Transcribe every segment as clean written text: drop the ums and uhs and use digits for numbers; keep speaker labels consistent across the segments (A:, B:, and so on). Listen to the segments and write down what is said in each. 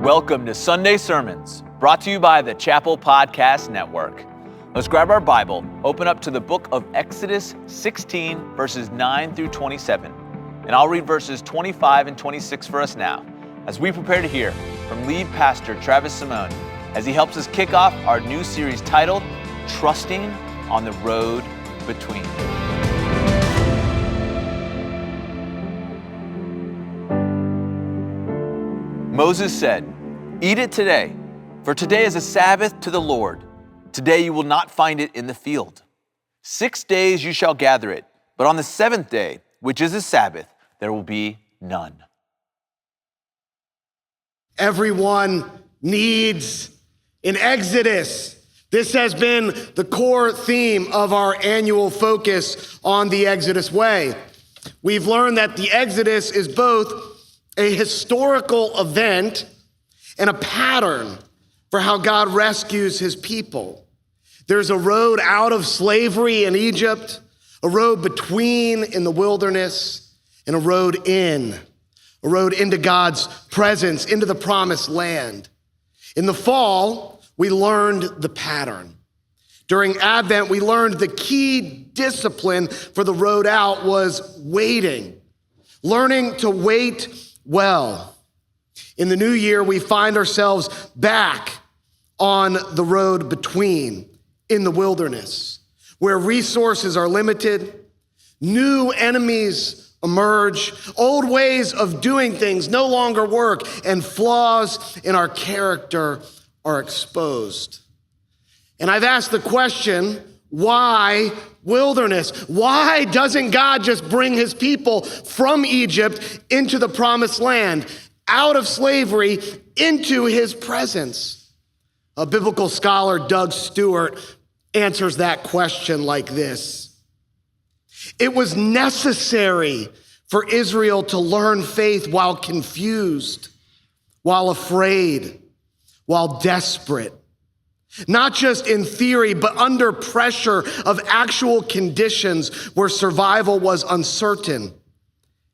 A: Welcome to Sunday Sermons, brought to you by the Chapel Podcast Network. Let's grab our Bible, open up to the book of Exodus 16, verses 9 through 27. And I'll read verses 25 and 26 for us now, as we prepare to hear from lead pastor Travis Simone, as he helps us kick off our new series titled, Trusting on the Road Between. Moses said, "Eat it today, for today is a Sabbath to the Lord. Today you will not find it in the field. 6 days you shall gather it, but on the seventh day, which is a Sabbath, there will be none."
B: Everyone needs an Exodus. This has been the core theme of our annual focus on the Exodus Way. We've learned that the Exodus is both a historical event and a pattern for how God rescues his people. There's a road out of slavery in Egypt, a road between in the wilderness, and a road into God's presence, into the promised land. In the fall, we learned the pattern. During Advent, we learned the key discipline for the road out was waiting, learning to wait well. In the new year, we find ourselves back on the road between, in the wilderness, where resources are limited, new enemies emerge, old ways of doing things no longer work, and flaws in our character are exposed. And I've asked the question, why wilderness? Why doesn't God just bring his people from Egypt into the promised land, out of slavery, into his presence? A biblical scholar, Doug Stewart, answers that question like this. It was necessary for Israel to learn faith while confused, while afraid, while desperate. Not just in theory, but under pressure of actual conditions where survival was uncertain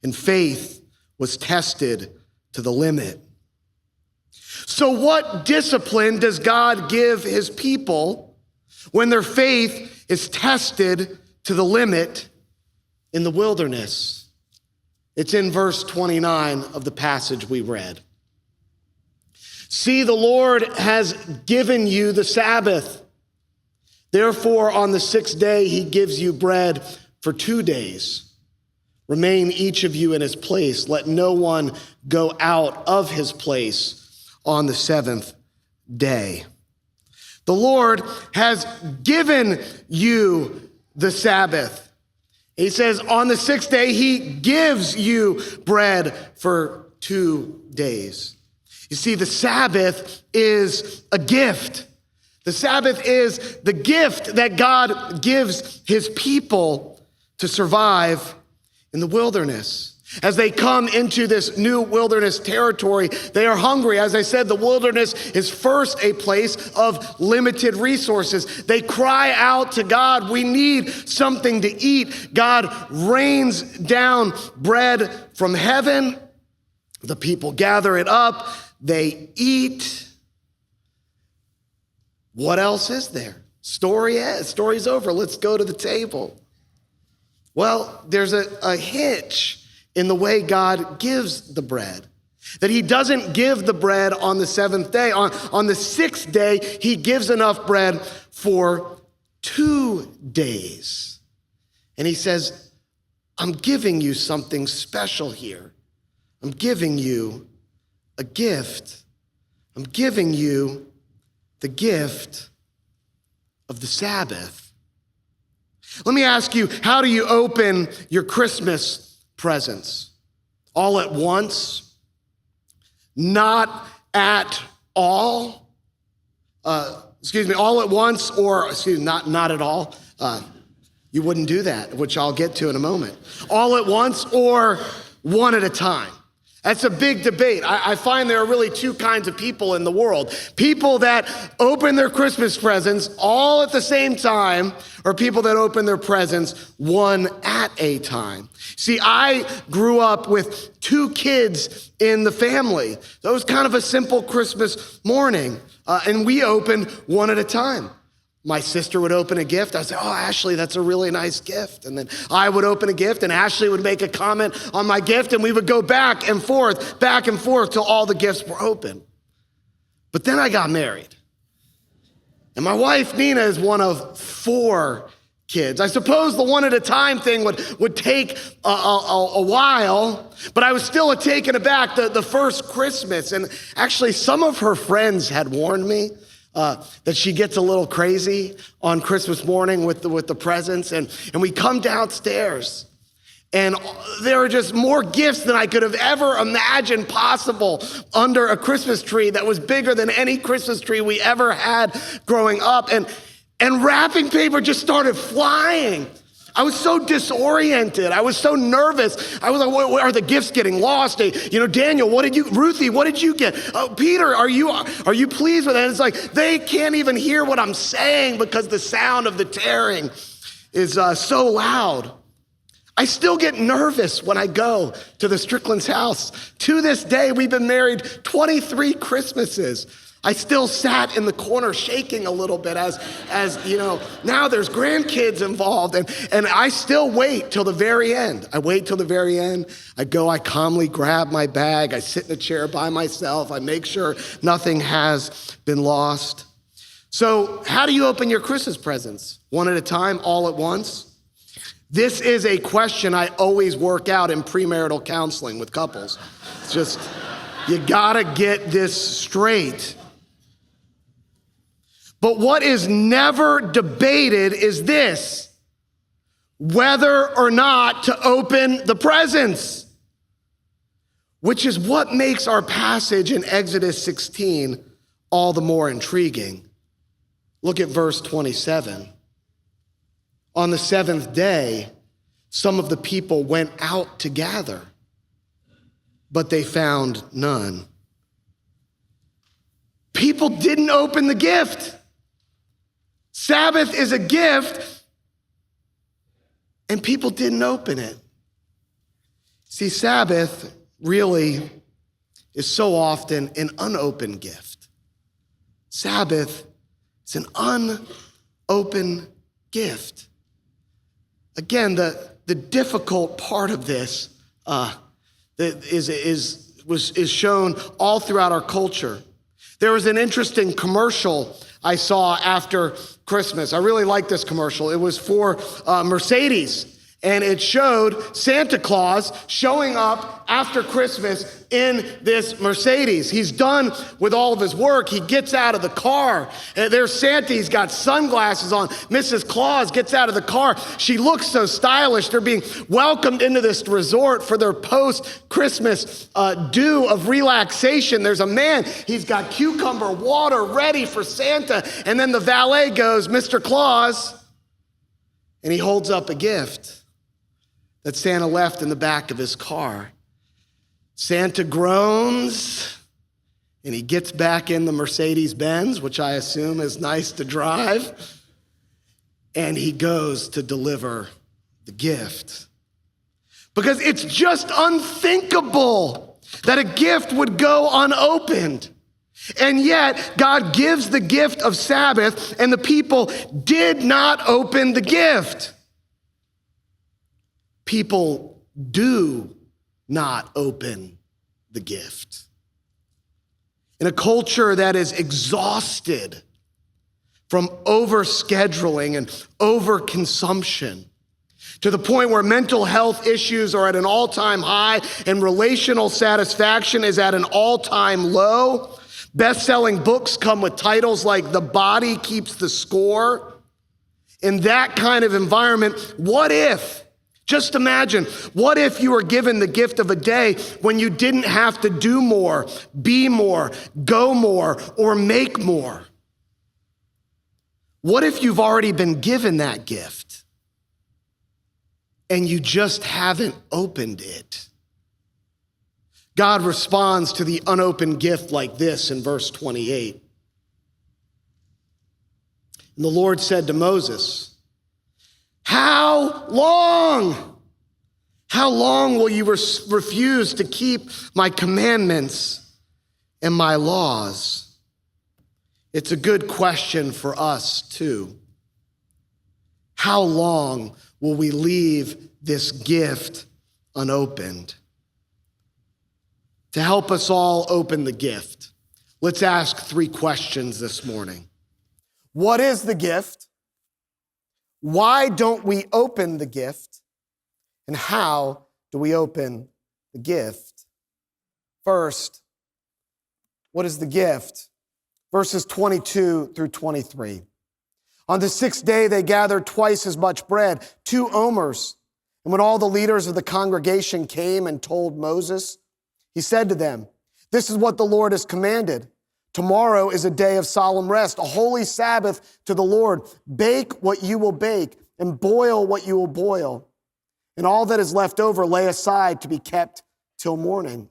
B: and faith was tested to the limit. So what discipline does God give his people when their faith is tested to the limit in the wilderness? It's in verse 29 of the passage we read. "See, the Lord has given you the Sabbath. Therefore, on the sixth day, he gives you bread for 2 days. Remain each of you in his place. Let no one go out of his place on the seventh day." The Lord has given you the Sabbath. He says on the sixth day, he gives you bread for 2 days. You see, the Sabbath is a gift. The Sabbath is the gift that God gives his people to survive in the wilderness. As they come into this new wilderness territory, they are hungry. As I said, the wilderness is first a place of limited resources. They cry out to God, "We need something to eat." God rains down bread from heaven. The people gather it up. They eat. What else is there? Story's over. Let's go to the table. Well, there's a hitch in the way God gives the bread. That he doesn't give the bread on the seventh day. On the sixth day, he gives enough bread for 2 days. And he says, "I'm giving you something special here. I'm giving you a gift. I'm giving you the gift of the Sabbath." Let me ask you, how do you open your Christmas presents? All at once? Not at all? All at once or, not at all? You wouldn't do that, which I'll get to in a moment. All at once or one at a time? That's a big debate. I find there are really two kinds of people in the world. People that open their Christmas presents all at the same time, or people that open their presents one at a time. See, I grew up with two kids in the family. So it was kind of a simple Christmas morning, and we opened one at a time. My sister would open a gift. I'd say, oh, Ashley, that's a really nice gift. And then I would open a gift, and Ashley would make a comment on my gift, and we would go back and forth till all the gifts were open. But then I got married. And my wife, Nina, is one of 4 kids. I suppose the one at a time thing would take a while, but I was still taken aback the first Christmas. And actually, some of her friends had warned me that she gets a little crazy on Christmas morning with the presents. And we come downstairs, and there are just more gifts than I could have ever imagined possible under a Christmas tree that was bigger than any Christmas tree we ever had growing up. And wrapping paper just started flying. I was so disoriented. I was so nervous. I was like, are the gifts getting lost? Daniel, Ruthie, what did you get? Oh, Peter, are you pleased with that? And it's like, they can't even hear what I'm saying because the sound of the tearing is so loud. I still get nervous when I go to the Strickland's house. To this day, we've been married 23 Christmases. I still sat in the corner shaking a little bit as now there's grandkids involved, and I still wait till the very end. I wait till the very end. I go, I calmly grab my bag, I sit in a chair by myself, I make sure nothing has been lost. So how do you open your Christmas presents? One at a time, all at once? This is a question I always work out in premarital counseling with couples. It's just, you gotta get this straight. But what is never debated is this: whether or not to open the presents, which is what makes our passage in Exodus 16 all the more intriguing. Look at verse 27. On the 7th day, some of the people went out to gather, but they found none. People didn't open the gift. Sabbath is a gift, and people didn't open it. See, Sabbath really is so often an unopened gift. Sabbath is an unopened gift. Again, the difficult part of this is shown all throughout our culture. There was an interesting commercial I saw after Christmas. I really like this commercial. It was for Mercedes, and it showed Santa Claus showing up after Christmas in this Mercedes. He's done with all of his work. He gets out of the car, and there's Santa. He's got sunglasses on. Mrs. Claus gets out of the car. She looks so stylish. They're being welcomed into this resort for their post-Christmas due of relaxation. There's a man. He's got cucumber water ready for Santa, and then the valet goes, Mr. Claus, and he holds up a gift that Santa left in the back of his car. Santa groans, and he gets back in the Mercedes-Benz, which I assume is nice to drive, and he goes to deliver the gift. Because it's just unthinkable that a gift would go unopened. And yet, God gives the gift of Sabbath, and the people did not open the gift. People do not open the gift. In a culture that is exhausted from overscheduling and overconsumption, to the point where mental health issues are at an all-time high and relational satisfaction is at an all-time low, best-selling books come with titles like The Body Keeps the Score. In that kind of environment, just imagine, what if you were given the gift of a day when you didn't have to do more, be more, go more, or make more? What if you've already been given that gift and you just haven't opened it? God responds to the unopened gift like this in verse 28. And the Lord said to Moses, "How long? How long will you refuse to keep my commandments and my laws?" It's a good question for us too. How long will we leave this gift unopened? To help us all open the gift, let's ask 3 questions this morning. What is the gift? Why don't we open the gift? And how do we open the gift? First, what is the gift? Verses 22 through 23. On the 6th day, they gathered twice as much bread, 2 omers. And when all the leaders of the congregation came and told Moses, he said to them, "This is what the Lord has commanded. Tomorrow is a day of solemn rest, a holy Sabbath to the Lord. Bake what you will bake and boil what you will boil. And all that is left over lay aside to be kept till morning."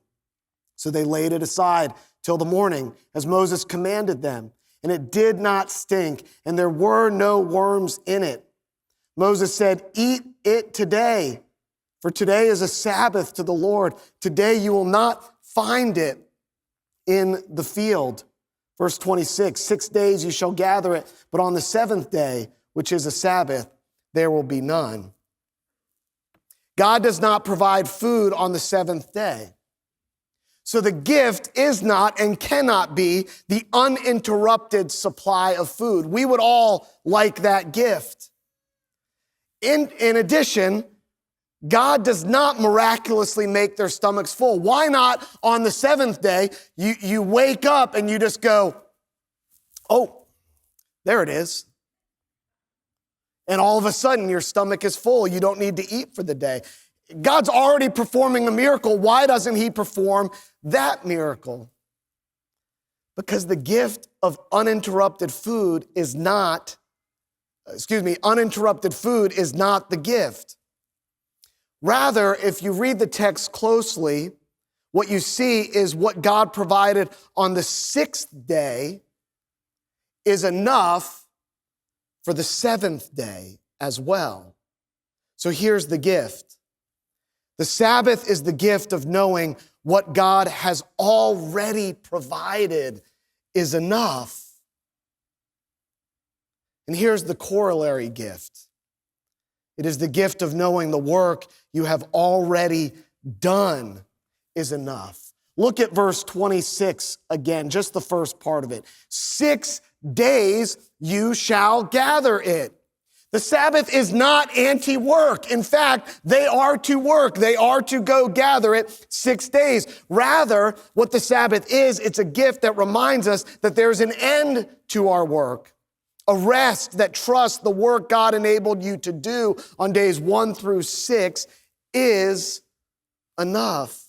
B: So they laid it aside till the morning, as Moses commanded them. And it did not stink, and there were no worms in it. Moses said, "Eat it today, for today is a Sabbath to the Lord. Today you will not find it in the field." Verse 26, 6 days you shall gather it, but on the 7th day, which is a Sabbath, there will be none. God does not provide food on the 7th day. So the gift is not and cannot be the uninterrupted supply of food. We would all like that gift. In addition, God does not miraculously make their stomachs full. Why not on the 7th day, you wake up and you just go, "Oh, there it is." And all of a sudden your stomach is full. You don't need to eat for the day. God's already performing a miracle. Why doesn't he perform that miracle? Because the gift of uninterrupted food is not the gift. Rather, if you read the text closely, what you see is what God provided on the 6th day is enough for the 7th day as well. So here's the gift. The Sabbath is the gift of knowing what God has already provided is enough. And here's the corollary gift. It is the gift of knowing the work you have already done is enough. Look at verse 26 again, just the first part of it. 6 days you shall gather it. The Sabbath is not anti-work. In fact, they are to work. They are to go gather it 6 days. Rather, what the Sabbath is, it's a gift that reminds us that there's an end to our work. A rest that trusts the work God enabled you to do on days 1 through 6 is enough.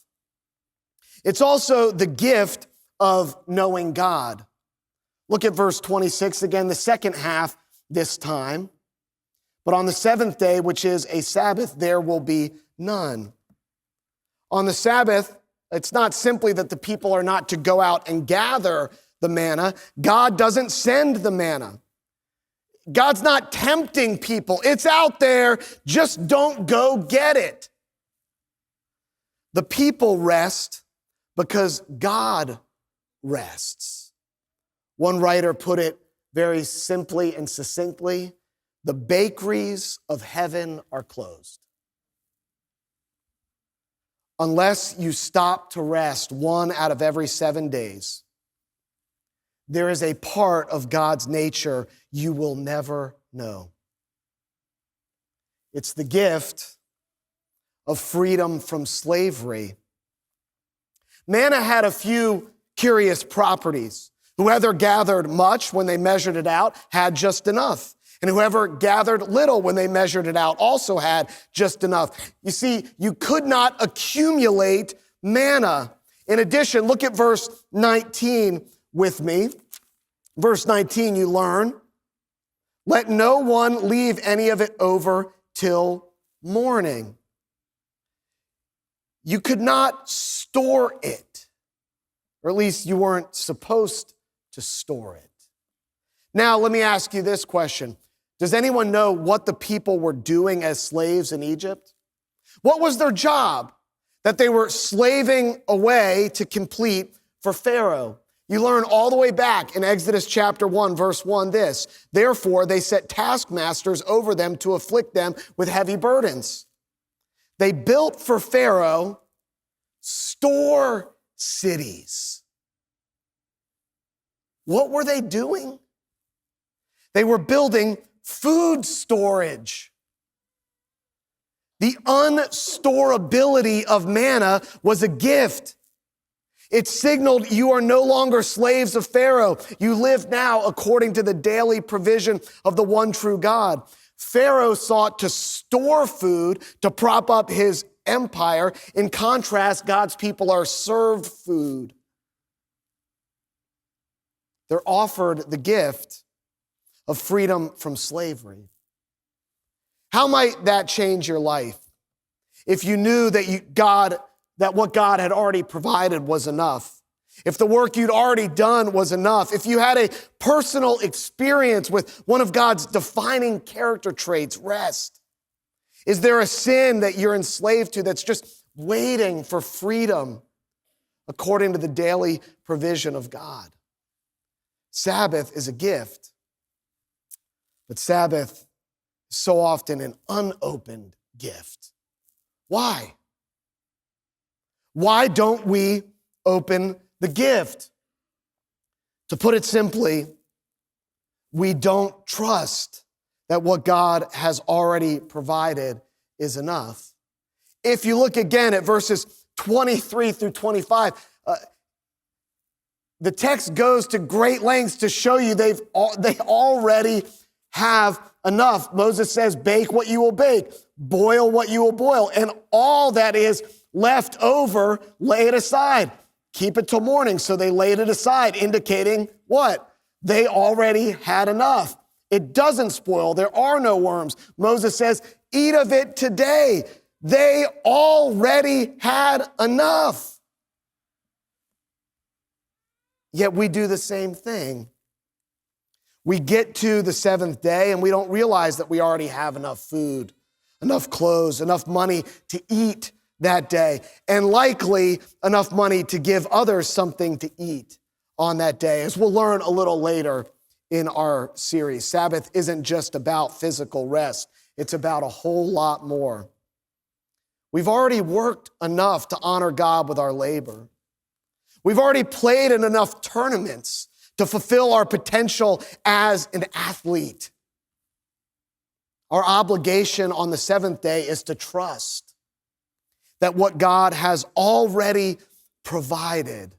B: It's also the gift of knowing God. Look at verse 26 again, the second half this time. But on the 7th day, which is a Sabbath, there will be none. On the Sabbath, it's not simply that the people are not to go out and gather the manna. God doesn't send the manna. God's not tempting people. It's out there. Just don't go get it. The people rest because God rests. One writer put it very simply and succinctly: the bakeries of heaven are closed. Unless you stop to rest 1 out of every 7 days, there is a part of God's nature you will never know. It's the gift of freedom from slavery. Manna had a few curious properties. Whoever gathered much when they measured it out had just enough. And whoever gathered little when they measured it out also had just enough. You see, you could not accumulate manna. In addition, look at verse 19 with me. Verse 19, you learn, let no one leave any of it over till morning. you could not store it, or at least you weren't supposed to store it. Now, let me ask you this question. Does anyone know what the people were doing as slaves in Egypt? What was their job that they were slaving away to complete for Pharaoh? You learn all the way back in Exodus chapter 1, verse 1 this. Therefore, they set taskmasters over them to afflict them with heavy burdens. They built for Pharaoh store cities. What were they doing? They were building food storage. The unstorability of manna was a gift. It signaled you are no longer slaves of Pharaoh. You live now according to the daily provision of the one true God. Pharaoh sought to store food to prop up his empire. In contrast, God's people are served food. They're offered the gift of freedom from slavery. How might that change your life if you knew that what God had already provided was enough? If the work you'd already done was enough? If you had a personal experience with one of God's defining character traits, rest? Is there a sin that you're enslaved to that's just waiting for freedom according to the daily provision of God? Sabbath is a gift, but Sabbath is so often an unopened gift. Why? Why don't we open the gift? To put it simply, we don't trust that what God has already provided is enough. If you look again at verses 23 through 25, the text goes to great lengths to show you they already have enough. Moses says, bake what you will bake, boil what you will boil, and all that is left over, lay it aside. Keep it till morning. So they laid it aside, indicating what? They already had enough. It doesn't spoil. There are no worms. Moses says, eat of it today. They already had enough. Yet we do the same thing. We get to the seventh day and we don't realize that we already have enough food, enough clothes, enough money to eat that day, and likely enough money to give others something to eat on that day. As we'll learn a little later in our series, Sabbath isn't just about physical rest. It's about a whole lot more. We've already worked enough to honor God with our labor. We've already played in enough tournaments to fulfill our potential as an athlete. Our obligation on the seventh day is to trust that what God has already provided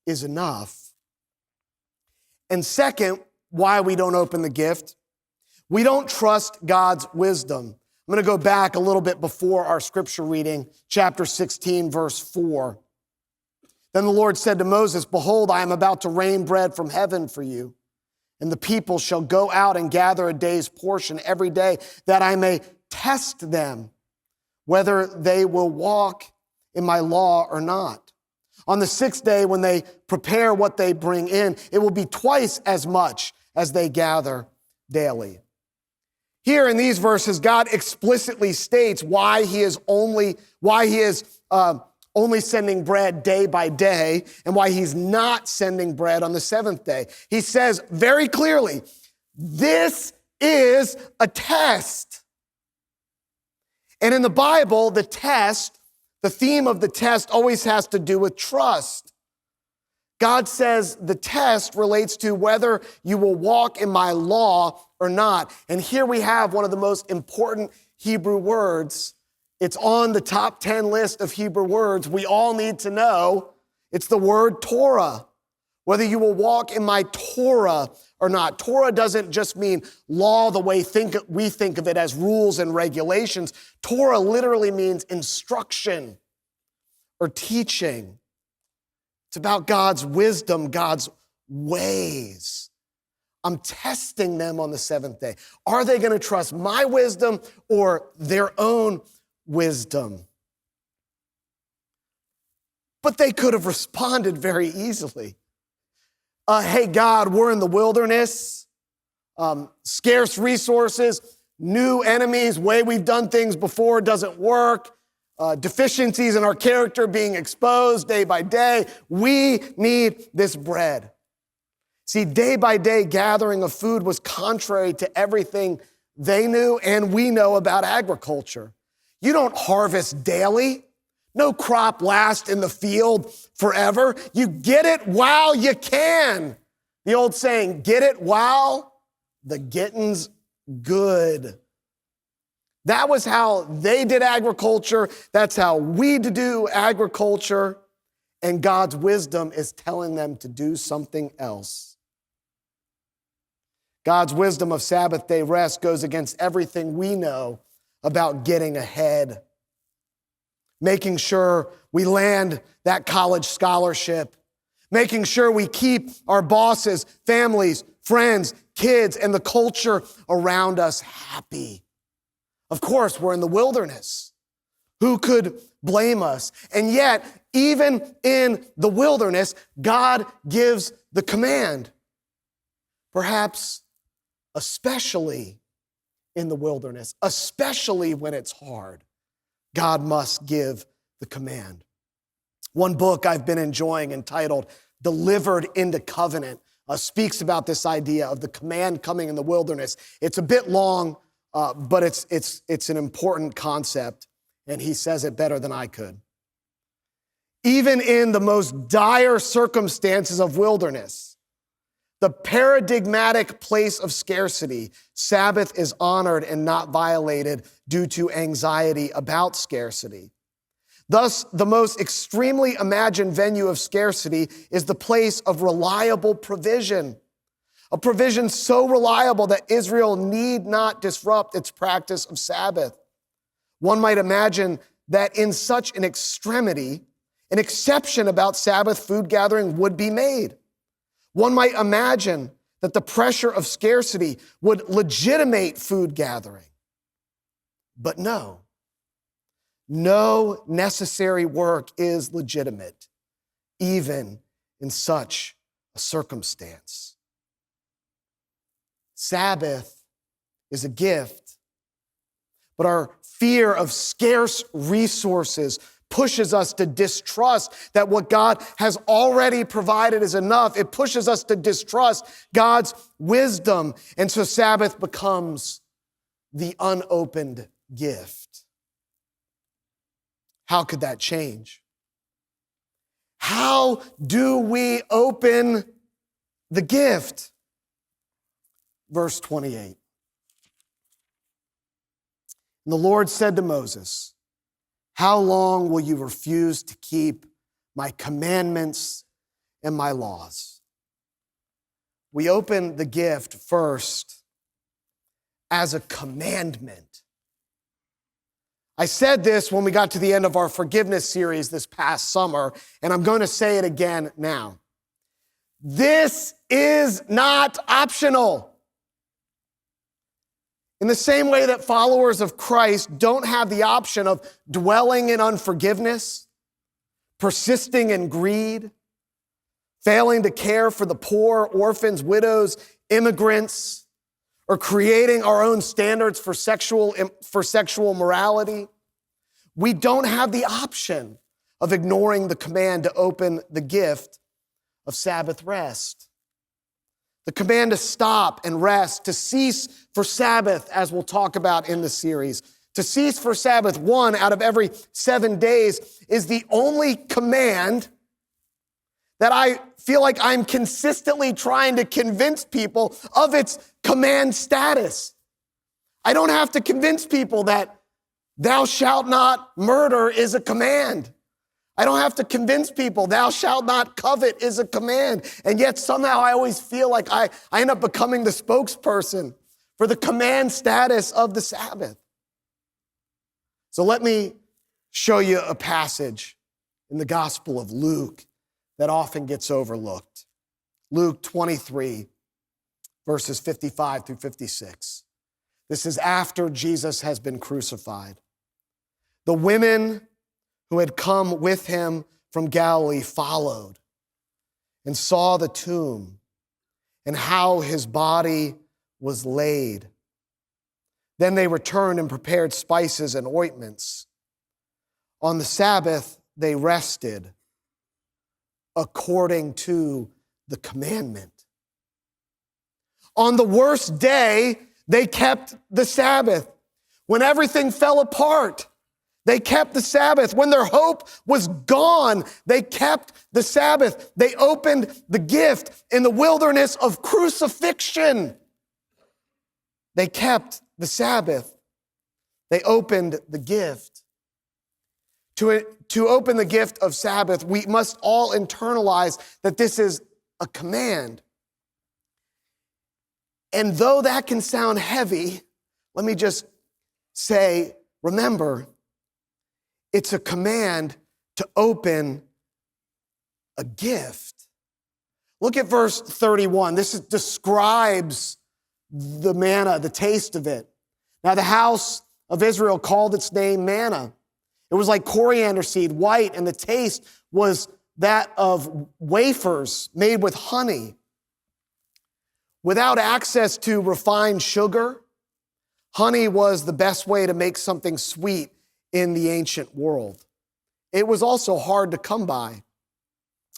B: is enough. And second, why we don't open the gift, we don't trust God's wisdom. I'm going to go back a little bit before our scripture reading, chapter 16, verse 4. Then the Lord said to Moses, behold, I am about to rain bread from heaven for you, and the people shall go out and gather a day's portion every day, that I may test them, whether they will walk in my law or not. On the sixth day, when they prepare what they bring in, it will be twice as much as they gather daily. Here in these verses, God explicitly states why he is only sending bread day by day and why he's not sending bread on the seventh day. He says very clearly, this is a test. And in the Bible, the theme of the test always has to do with trust. God says the test relates to whether you will walk in my law or not. And here we have one of the most important Hebrew words. It's on the top 10 list of Hebrew words we all need to know. It's the word Torah. Whether you will walk in my Torah or not. Torah doesn't just mean law the way we think of it as rules and regulations. Torah literally means instruction or teaching. It's about God's wisdom, God's ways. I'm testing them on the seventh day. Are they going to trust my wisdom or their own wisdom? But they could have responded very easily. Hey, God, we're in the wilderness, scarce resources, new enemies, way we've done things before doesn't work, deficiencies in our character being exposed day by day. We need this bread. See, day by day gathering of food was contrary to everything they knew and we know about agriculture. You don't harvest daily. No crop lasts in the field forever. You get it while you can. The old saying, get it while the getting's good. That was how they did agriculture. That's how we do agriculture. And God's wisdom is telling them to do something else. God's wisdom of Sabbath day rest goes against everything we know about getting ahead, making sure we land that college scholarship, making sure we keep our bosses, families, friends, kids, and the culture around us happy. Of course, we're in the wilderness. Who could blame us? And yet, even in the wilderness, God gives the command. Perhaps especially in the wilderness, especially when it's hard, God must give the command. One book I've been enjoying entitled Delivered into Covenant speaks about this idea of the command coming in the wilderness. It's a bit long, but it's an important concept, and he says it better than I could. Even in the most dire circumstances of wilderness, the paradigmatic place of scarcity, Sabbath is honored and not violated due to anxiety about scarcity. Thus, the most extremely imagined venue of scarcity is the place of reliable provision, a provision so reliable that Israel need not disrupt its practice of Sabbath. One might imagine that in such an extremity, an exception about Sabbath food gathering would be made. One might imagine that the pressure of scarcity would legitimate food gathering. But no necessary work is legitimate, even in such a circumstance. Sabbath is a gift, but our fear of scarce resources pushes us to distrust that what God has already provided is enough. It pushes us to distrust God's wisdom. And so Sabbath becomes the unopened gift. How could that change? How do we open the gift? Verse 28. And the Lord said to Moses, how long will you refuse to keep my commandments and my laws? We open the gift first as a commandment. I said this when we got to the end of our forgiveness series this past summer, and I'm going to say it again now. This is not optional. In the same way that followers of Christ don't have the option of dwelling in unforgiveness, persisting in greed, failing to care for the poor, orphans, widows, immigrants, or creating our own standards for sexual morality, we don't have the option of ignoring the command to open the gift of Sabbath rest. The command to stop and rest, to cease for Sabbath, as we'll talk about in the series. To cease for Sabbath 1 out of every 7 days is the only command that I feel like I'm consistently trying to convince people of its command status. I don't have to convince people that thou shalt not murder is a command. I don't have to convince people, thou shalt not covet is a command. And yet somehow I always feel like I end up becoming the spokesperson for the command status of the Sabbath. So let me show you a passage in the Gospel of Luke that often gets overlooked. Luke 23, verses 55 through 56. This is after Jesus has been crucified. The women who had come with him from Galilee followed and saw the tomb and how his body was laid. Then they returned and prepared spices and ointments. On the Sabbath, they rested according to the commandment. On the worst day, they kept the Sabbath. When everything fell apart, they kept the Sabbath. When their hope was gone, they kept the Sabbath. They opened the gift in the wilderness of crucifixion. They kept the Sabbath. They opened the gift. To open the gift of Sabbath, we must all internalize that this is a command. And though that can sound heavy, let me just say, remember, it's a command to open a gift. Look at verse 31. This describes the manna, the taste of it. Now, the house of Israel called its name manna. It was like coriander seed, white, and the taste was that of wafers made with honey. Without access to refined sugar, honey was the best way to make something sweet in the ancient world. It was also hard to come by.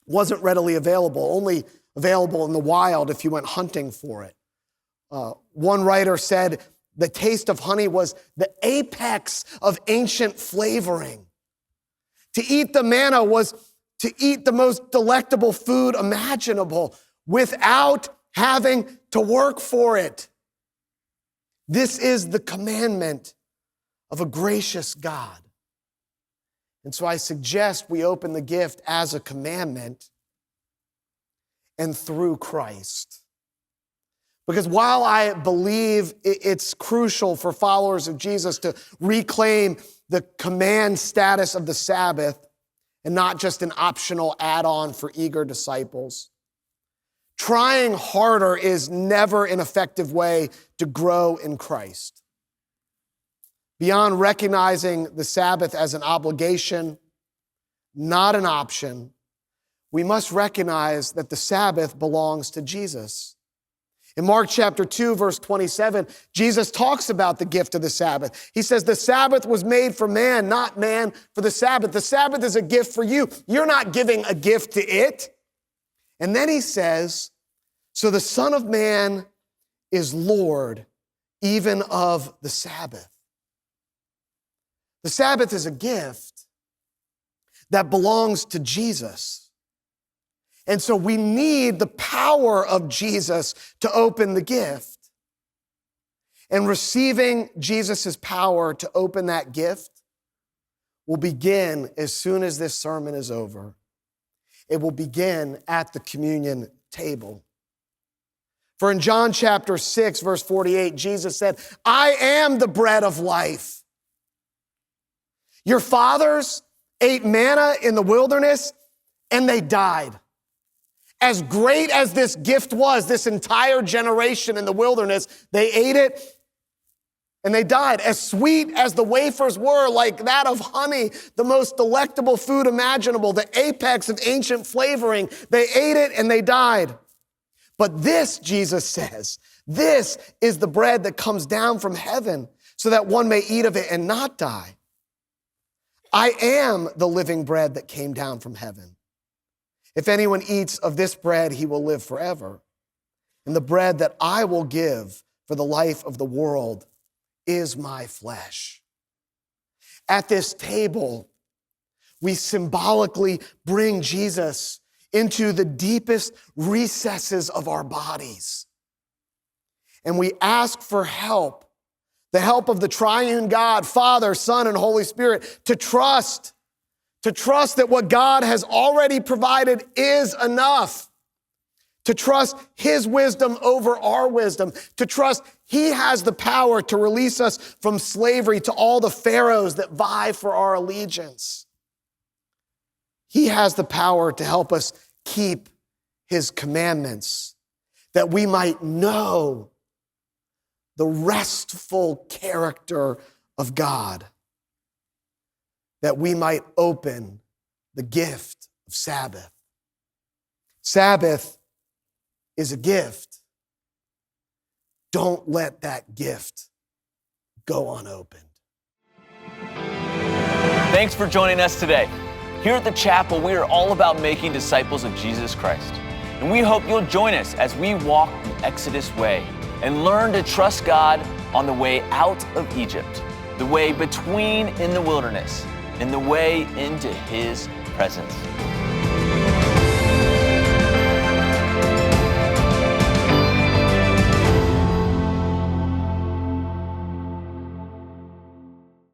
B: Wasn't readily available, only available in the wild if you went hunting for it. One writer said, the taste of honey was the apex of ancient flavoring. To eat the manna was to eat the most delectable food imaginable without having to work for it. This is the commandment of a gracious God. And so I suggest we open the gift as a commandment and through Christ. Because while I believe it's crucial for followers of Jesus to reclaim the command status of the Sabbath and not just an optional add-on for eager disciples, trying harder is never an effective way to grow in Christ. Beyond recognizing the Sabbath as an obligation, not an option, we must recognize that the Sabbath belongs to Jesus. In Mark chapter 2, verse 27, Jesus talks about the gift of the Sabbath. He says, the Sabbath was made for man, not man for the Sabbath. The Sabbath is a gift for you. You're not giving a gift to it. And then he says, so the Son of Man is Lord even of the Sabbath. The Sabbath is a gift that belongs to Jesus. And so we need the power of Jesus to open the gift. And receiving Jesus' power to open that gift will begin as soon as this sermon is over. It will begin at the communion table. For in John chapter 6, verse 48, Jesus said, I am the bread of life. Your fathers ate manna in the wilderness and they died. As great as this gift was, this entire generation in the wilderness, they ate it and they died. As sweet as the wafers were, like that of honey, the most delectable food imaginable, the apex of ancient flavoring, they ate it and they died. But this, Jesus says, this is the bread that comes down from heaven so that one may eat of it and not die. I am the living bread that came down from heaven. If anyone eats of this bread, he will live forever. And the bread that I will give for the life of the world is my flesh. At this table, we symbolically bring Jesus into the deepest recesses of our bodies. And we ask for help, the help of the triune God, Father, Son, and Holy Spirit, to trust that what God has already provided is enough, to trust his wisdom over our wisdom, to trust he has the power to release us from slavery to all the pharaohs that vie for our allegiance. He has the power to help us keep his commandments, that we might know the restful character of God, that we might open the gift of Sabbath. Sabbath is a gift. Don't let that gift go unopened.
A: Thanks for joining us today. Here at the chapel, we are all about making disciples of Jesus Christ. And we hope you'll join us as we walk the Exodus way and learn to trust God on the way out of Egypt, the way between in the wilderness, and the way into His presence.